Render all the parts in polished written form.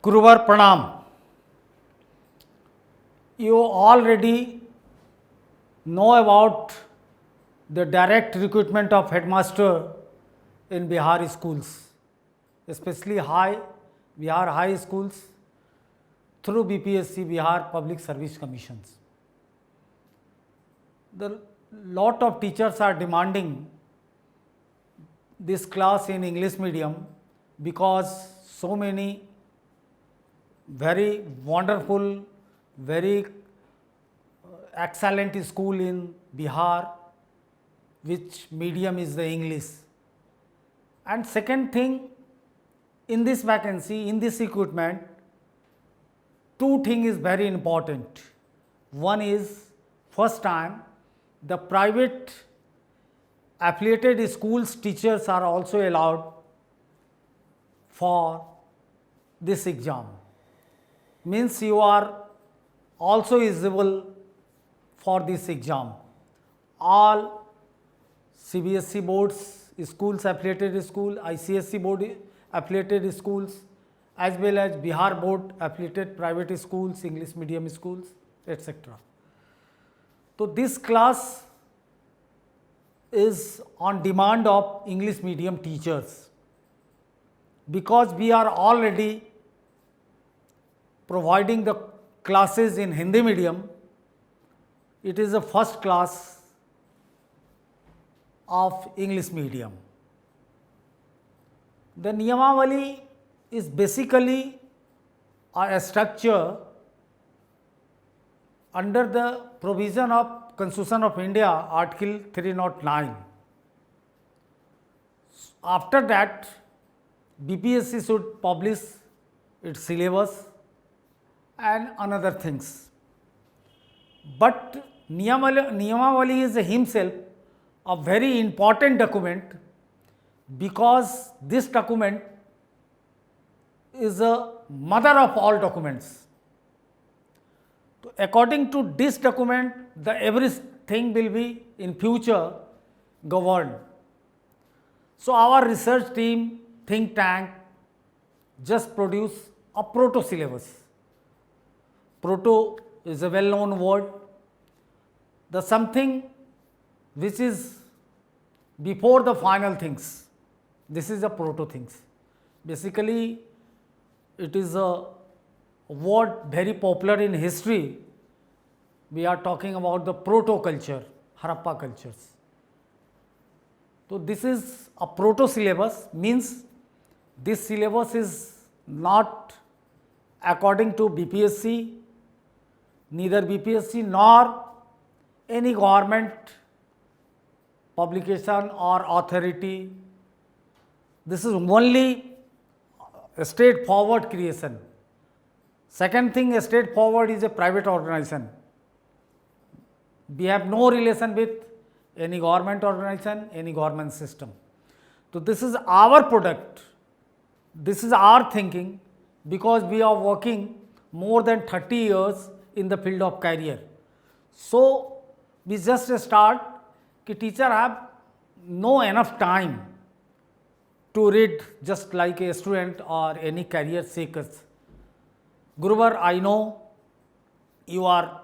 Guruvar Pranam. You already know about the direct recruitment of headmaster in Bihar schools, especially Bihar high schools through BPSC, Bihar Public Service Commissions. The lot of teachers are demanding this class in English medium because so many very wonderful, very excellent school in Bihar, which medium is the English. And second thing, in this vacancy, in this recruitment, two things is very important. One is, first time, the private affiliated schools teachers are also allowed for this exam. Means you are also eligible for this exam. All CBSE boards, schools affiliated school, ICSE board affiliated schools, as well as Bihar board affiliated private schools, English medium schools, etc. So this class is on demand of English medium teachers, because we are already providing the classes in Hindi medium. It is the first class of English medium. The Niyamavali is basically a structure under the provision of Constitution of India, Article 309. After that, BPSC should publish its syllabus and another things. But Niyamavali is himself a very important document, because this document is a mother of all documents. So according to this document, the everything will be in future governed. So our research team, think tank, just produce a proto syllabus. Proto is a well known word. The something which is before the final things. This is a proto things. Basically, it is a word very popular in history. We are talking about the proto culture, Harappa cultures. So this is a proto syllabus, means this syllabus is not according to BPSC, neither BPSC nor any government publication or authority. This is only a straightforward creation. Second thing, a straightforward is a private organization. We have no relation with any government organization, any government system. So this is our product. This is our thinking, because we are working more than 30 years in the field of career. So we just start कि teacher have no enough time to read just like a student or any career seekers. Guruvar, I know you are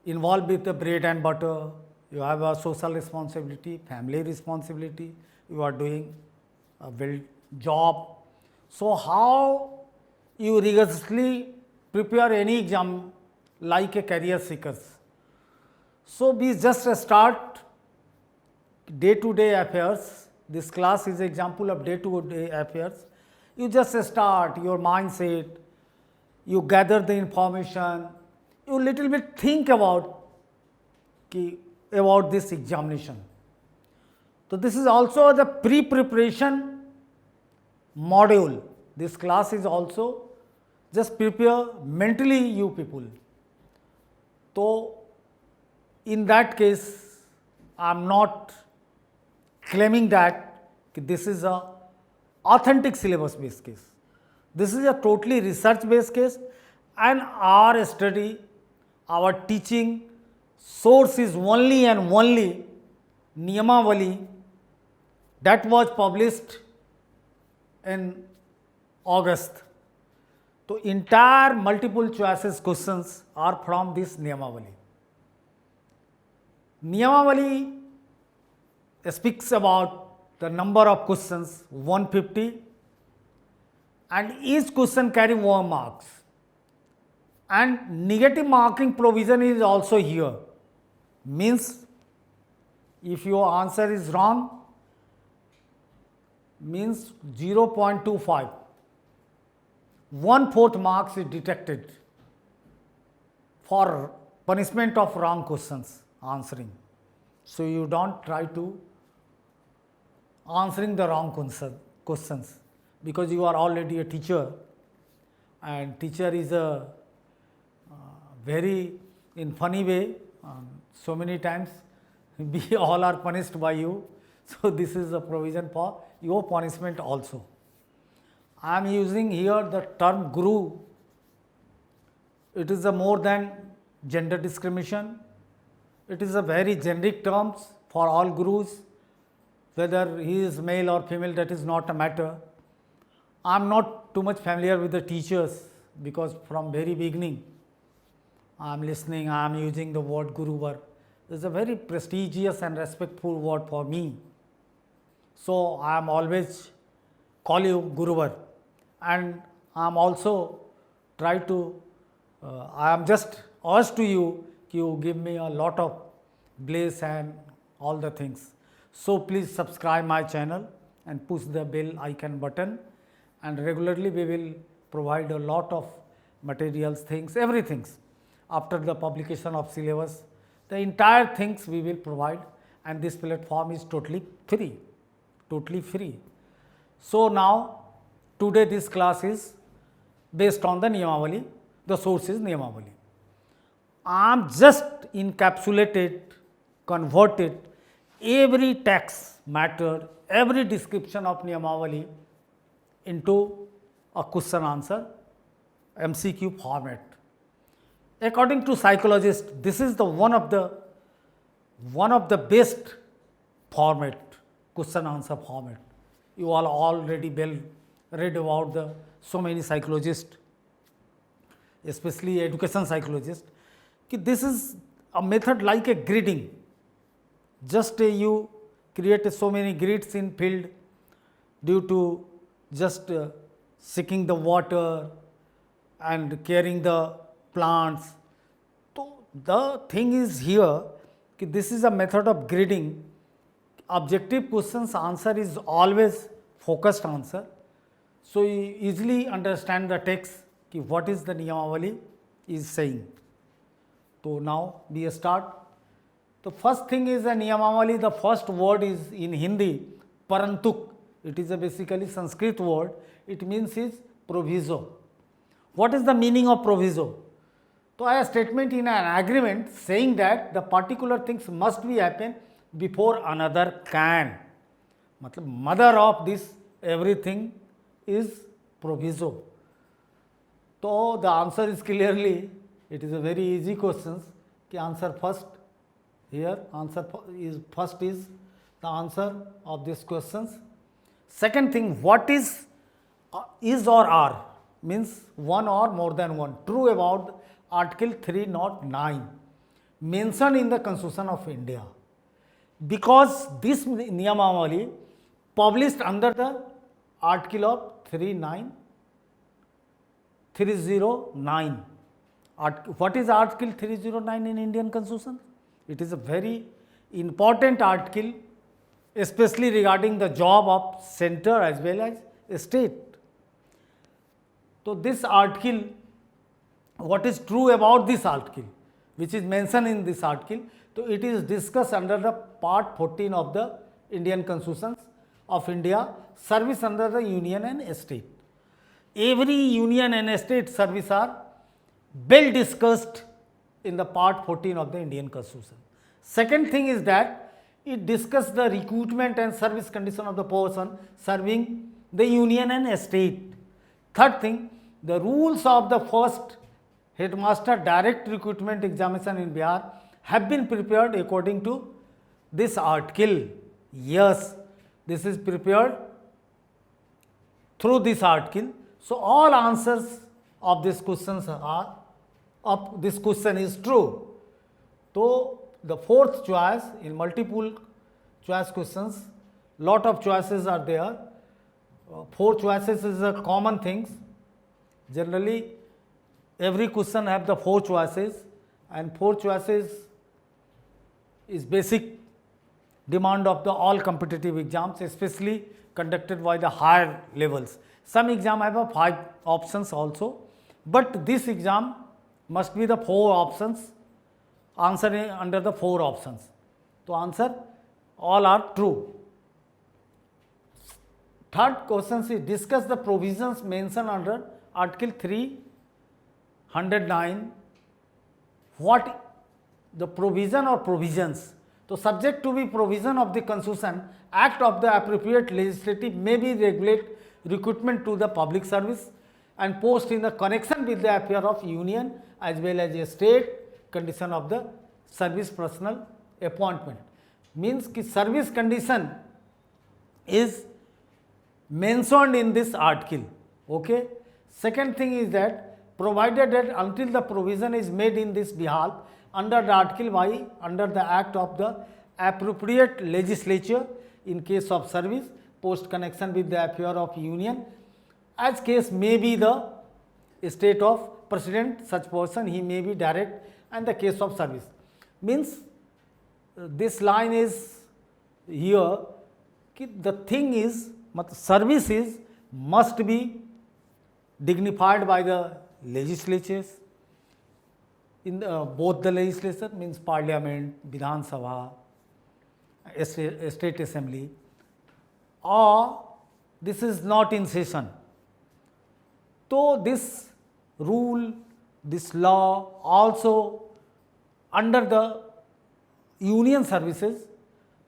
involved with the bread and butter, you have a social responsibility, family responsibility, you are doing a well job. So how you rigorously prepare any exam like a career seekers? So we just start day-to-day affairs. This class is an example of day-to-day affairs. You just start your mindset, you gather the information, you little bit think about this examination. So this is also the pre-preparation module. This class is also just prepare mentally you people. So in that case, I am not claiming that this is a authentic syllabus based case. This is a totally research based case, and our study, our teaching source is only and only Niyamavali that was published in August. तो entire multiple choices questions are from this Niyamavali. Niyamavali speaks about the number of questions 150 and each question carry 1 marks, and negative marking provision is also here, means if your answer is wrong means 0.25, 1/4 marks is detected for punishment of wrong questions answering. So you don't try to answering the wrong questions, because you are already a teacher, and teacher is a very in funny way, so many times we all are punished by you. So this is a provision for your punishment also. I am using here the term guru. It is a more than gender discrimination. It is a very generic terms for all gurus, whether he is male or female, that is not a matter. I am not too much familiar with the teachers, because from very beginning I am listening, I am using the word Guruvar. It is a very prestigious and respectful word for me. So I am always call you Guruvar, and I am also try to, I am just urged to you, you give me a lot of bliss and all the things. So please subscribe my channel and push the bell icon button, and regularly we will provide a lot of materials, things, everything. After the publication of syllabus, the entire things we will provide, and this platform is totally free, totally free. So now today this class is based on the Niyamavali, the source is Niyamavali. I am just encapsulated, converted every text matter, every description of Niyamavali into a question answer MCQ format. According to psychologists, this is the one of the best format, question answer format. You all already well read about the so many psychologists, especially education psychologists. This is a method like a gridding. Just you create so many grids in field due to just seeking the water and caring the plants. So the thing is here, this is a method of gridding. Objective questions answer is always focused answer. So you easily understand the text, what is the Niyamavali is saying. So now we start. The first thing is a Niyamavali, the first word is in Hindi, Parantuk. It is a basically Sanskrit word. It means is proviso. What is the meaning of proviso? So a statement in an agreement saying that the particular things must be happen before another can. Matlab mother of this everything is proviso. So the answer is clearly, it is a very easy question. Ki answer first here, answer is first is the answer of these questions. Second thing, what is or are, means one or more than one. True about Article 309 mentioned in the Constitution of India, because this Niyamavali published under the Article of 309. What is Article 309 in Indian Constitution? It is a very important article, especially regarding the job of center as well as state. So this article, what is true about this article, which is mentioned in this article, so it is discussed under the part 14 of the Indian Constitution of India, service under the union and state. Every union and state service are well discussed in the part 14 of the Indian Constitution. Second thing is that it discusses the recruitment and service condition of the person serving the union and state. Third thing, the rules of the first headmaster direct recruitment examination in Bihar have been prepared according to this article. Yes, this is prepared through this article. So all answers of these questions are, of this question is true. So the fourth choice in multiple choice questions, lot of choices are there. Four choices is a common things. Generally, every question have the four choices, and four choices is basic demand of the all competitive exams, especially conducted by the higher levels. Some exam have a 5 options also, but this exam must be the 4 options, answer under the 4 options. So answer all are true. Third question is discuss the provisions mentioned under Article 309. What the provision or provisions? So subject to be provision of the Constitution, act of the appropriate legislative may be regulate recruitment to the public service and post in the connection with the affair of union as well as a state condition of the service personnel appointment. Means ki service condition is mentioned in this article. Okay. Second thing is that provided that until the provision is made in this behalf under the article by under the act of the appropriate legislature in case of service post connection with the affair of union, as case may be the state of president, such person he may be direct, and the case of service. Means this line is here, the thing is service is must be dignified by the legislatures in both the legislature, means parliament, Vidhan Sabha, state assembly, or this is not in session. So this rule, this law also under the union services,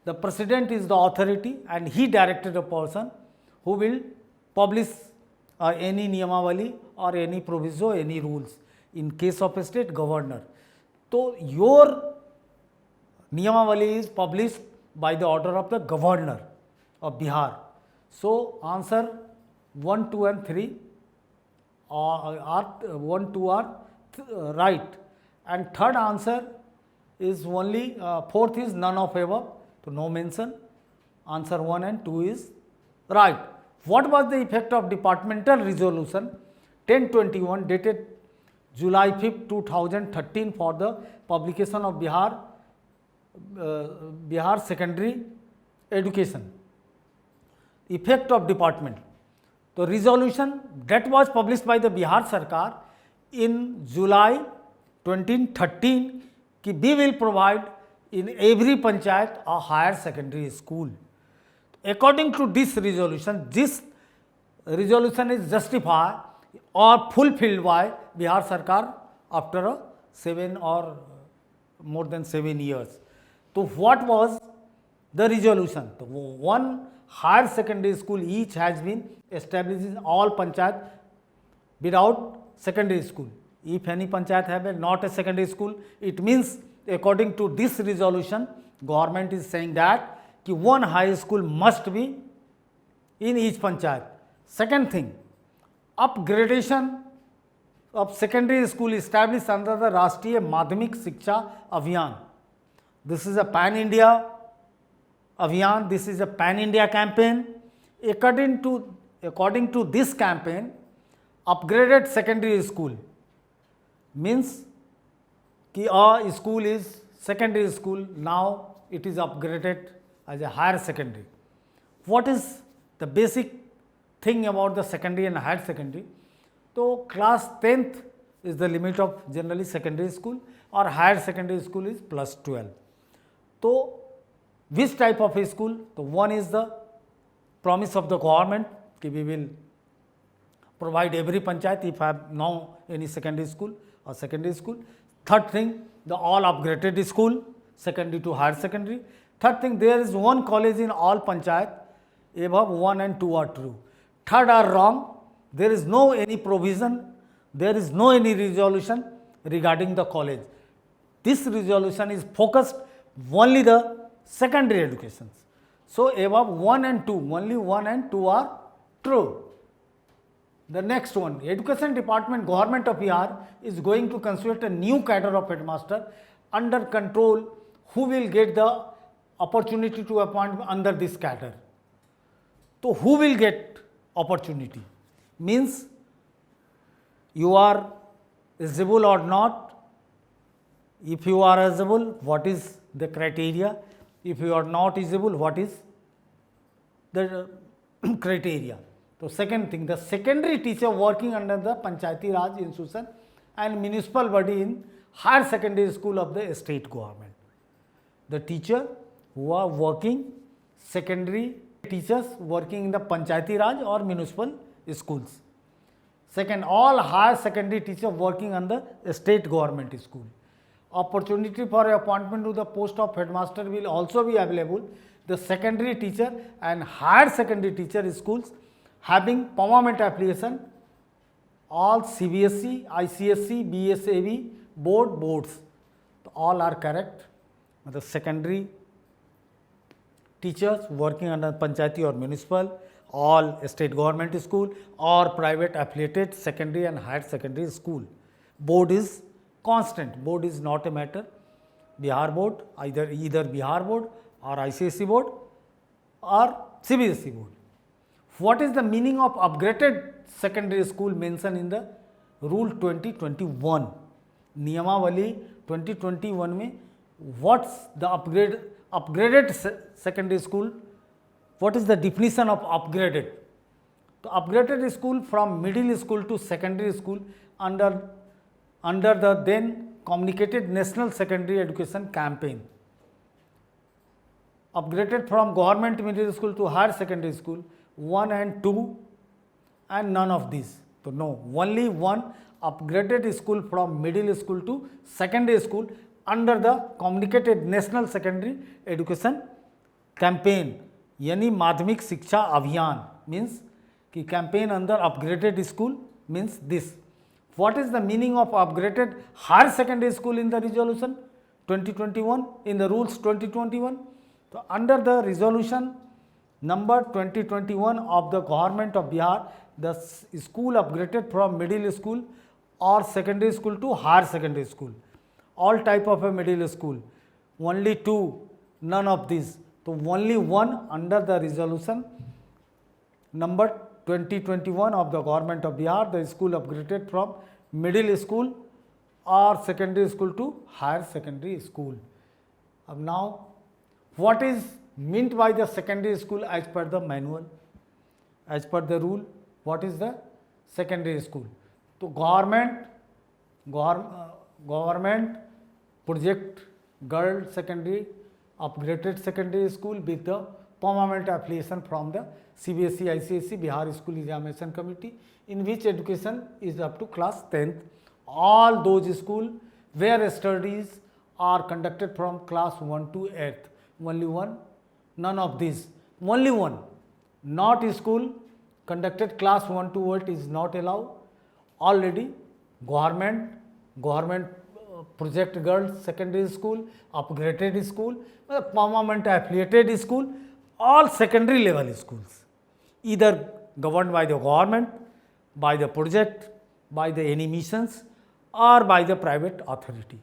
the president is the authority and he directed a person who will publish any niyamavali or any proviso, any rules. In case of a state, governor. So your niyamavali is published by the order of the governor of Bihar. So answer 1, 2 and 3 are 1, 2 are right, and third answer is only fourth is none of above, so no mention. Answer 1 and 2 is right. What was the effect of departmental resolution 1021 dated July 5, 2013 for the publication of Bihar secondary education? Effect of department. The resolution that was published by the Bihar Sarkar in July 2013 कि we will provide in every panchayat a higher secondary school. According to this resolution is justified or fulfilled by Bihar Sarkar after 7 or more than 7 years. So what was the resolution? So one higher secondary school each has been established in all panchayat without secondary school. If any panchayat have not a secondary school, it means according to this resolution, government is saying that one high school must be in each panchayat. Second thing, upgradation of secondary school established under the Rashtriya Madhyamik Shiksha Abhiyan. This is a pan-India Abhiyan, this is a pan-India campaign. According to this campaign, upgraded secondary school means कि a school is secondary school, now it is upgraded as a higher secondary. What is the basic thing about the secondary and higher secondary? So class 10th is the limit of generally secondary school, or higher secondary school is plus 12. So which type of a school? So one is the promise of the government कि we will provide every panchayat if I have now any secondary school or secondary school. Third thing, the all upgraded school, secondary to higher secondary. Third thing, there is one college in all panchayat, above 1 and 2 are true. Third are wrong, there is no any provision, there is no any resolution regarding the college. This resolution is focused only the secondary educations. So above 1 and 2, only 1 and 2 are true. The next one, Education Department, Government of Bihar is going to constitute a new cadre of headmaster under control, who will get the opportunity to appoint under this cadre. So who will get opportunity? Means you are eligible or not. If you are eligible, what is the criteria? If you are not eligible, what is the criteria? So second thing, the secondary teacher working under the Panchayati Raj institution and municipal body in higher secondary school of the state government. The teacher who are working, secondary teachers working in the Panchayati Raj or municipal schools. Second, all higher secondary teachers working under state government school. Opportunity for appointment to the post of headmaster will also be available. The secondary teacher and higher secondary teacher schools having permanent affiliation, all CBSE, ICSE, BSAB boards, all are correct. The secondary teachers working under Panchayati or municipal, all state government school or private affiliated secondary and higher secondary school. Board is constant, board is not a matter. Bihar board, either Bihar board or ICSE board or CBSE board. What is the meaning of upgraded secondary school mentioned in the rule 2021? नियमावली 2021 में what's the upgraded secondary school? What is the definition of upgraded? So upgraded school from middle school to secondary school under the then communicated National Secondary Education Campaign. Upgraded from government middle school to higher secondary school, 1 and 2 and none of these. So no, only one upgraded school from middle school to secondary school under the communicated National Secondary Education Campaign, यानी माध्यमिक शिक्षा अभियान means कि campaign under upgraded school means this. What is the meaning of upgraded higher secondary school in the resolution 2021, in the rules 2021? So under the resolution number 2021 of the government of Bihar, the school upgraded from middle school or secondary school to higher secondary school, all type of a middle school, only 2, none of these. So only one under the resolution number 2021 of the government of Bihar, the school upgraded from middle school or secondary school to higher secondary school. Now, what is meant by the secondary school as per the manual, as per the rule? What is the secondary school? So government project girl secondary, upgraded secondary school with the permanent affiliation from the CBSE, ICSE, Bihar School Examination Committee, in which education is up to class 10th. All those schools where studies are conducted from class 1 to 8th. Only one, none of these. Only one. Not school conducted class 1 to 8 is not allowed. Already government project girls secondary school, upgraded school, permanent affiliated school, all secondary level schools, either governed by the government, by the project, by the any missions or by the private authority.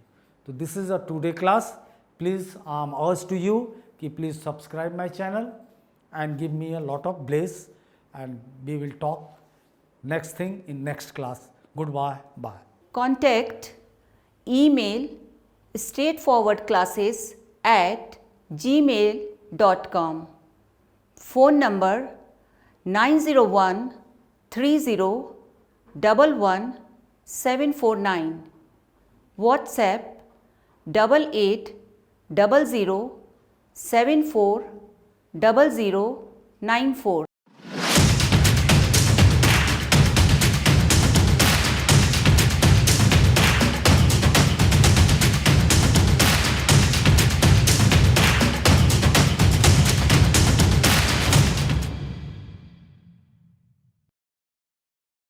So this is a today class. Please urge to you कि please subscribe my channel and give me a lot of bless, and we will talk next thing in next class. Goodbye. Bye. Contact email straightforwardclasses@gmail.com. Phone number 901 30 11 749. WhatsApp 88 00 74 00 94.